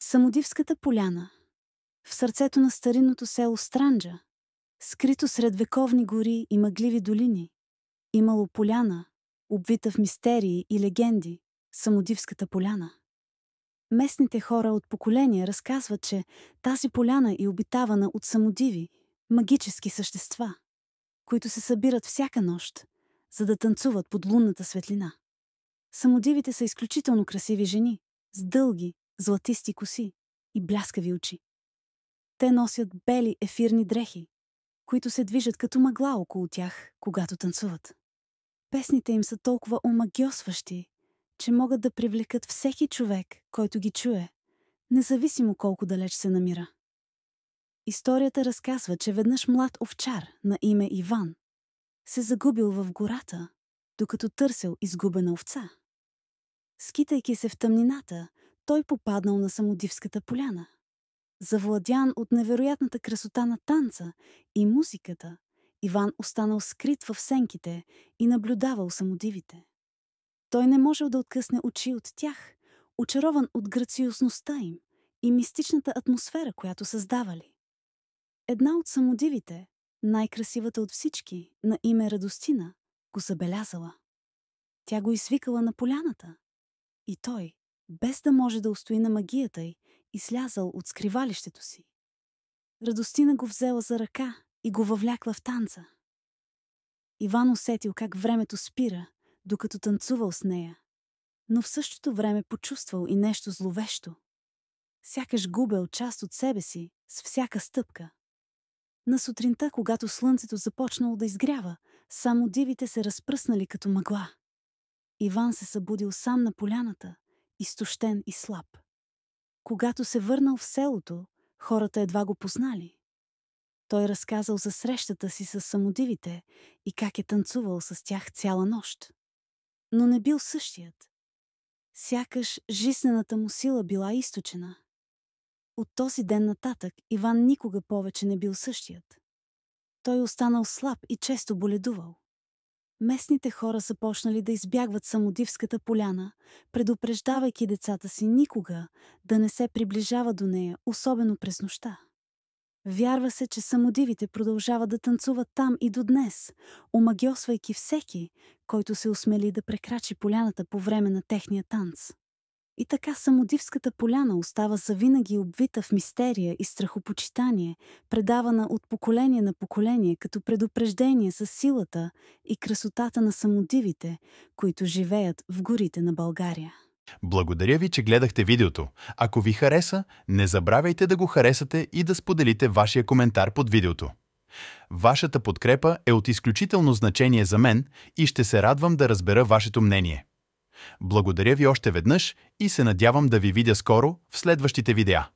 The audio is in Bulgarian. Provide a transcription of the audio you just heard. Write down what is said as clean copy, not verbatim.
Самодивската поляна. В сърцето на старинното село Странджа, скрито сред вековни гори и мъгливи долини, имало поляна, обвита в мистерии и легенди, Самодивската поляна. Местните хора от поколения разказват, че тази поляна е обитавана от самодиви, магически същества, които се събират всяка нощ, за да танцуват под лунната светлина. Самодивите са изключително красиви жени, с дълги, златисти коси и бляскави очи. Те носят бели ефирни дрехи, които се движат като мъгла около тях, когато танцуват. Песните им са толкова омагьосващи, че могат да привлекат всеки човек, който ги чуе, независимо колко далеч се намира. Историята разказва, че веднъж млад овчар на име Иван се загубил в гората, докато търсил изгубена овца. Скитайки се в тъмнината, той попаднал на Самодивската поляна. Завладян от невероятната красота на танца и музиката, Иван останал скрит в сенките и наблюдавал самодивите. Той не можел да откъсне очи от тях, очарован от грациозността им и мистичната атмосфера, която създавали. Една от самодивите, най-красивата от всички, на име Радостина, го забелязала. Тя го извикала на поляната и той, без да може да устои на магията й, излязал от скривалището си. Радостина го взела за ръка и го въвлякла в танца. Иван усетил как времето спира, докато танцувал с нея, но в същото време почувствал и нещо зловещо. Сякаш губел част от себе си с всяка стъпка. На сутринта, когато слънцето започнало да изгрява, само дивите се разпръснали като мъгла. Иван се събудил сам на поляната, изтощен и слаб. Когато се върнал в селото, хората едва го познали. Той разказал за срещата си с самодивите и как е танцувал с тях цяла нощ. Но не бил същият. Сякаш жизнената му сила била източена. От този ден нататък Иван никога повече не бил същият. Той останал слаб и често боледувал. Местните хора започнали да избягват Самодивската поляна, предупреждавайки децата си никога да не се приближава до нея, особено през нощта. Вярва се, че самодивите продължават да танцуват там и до днес, омагьосвайки всеки, който се осмели да прекрачи поляната по време на техния танц. И така Самодивската поляна остава завинаги обвита в мистерия и страхопочитание, предавана от поколение на поколение като предупреждение за силата и красотата на самодивите, които живеят в горите на България. Благодаря ви, че гледахте видеото. Ако ви хареса, не забравяйте да го харесате и да споделите вашия коментар под видеото. Вашата подкрепа е от изключително значение за мен и ще се радвам да разбера вашето мнение. Благодаря ви още веднъж и се надявам да ви видя скоро в следващите видеа.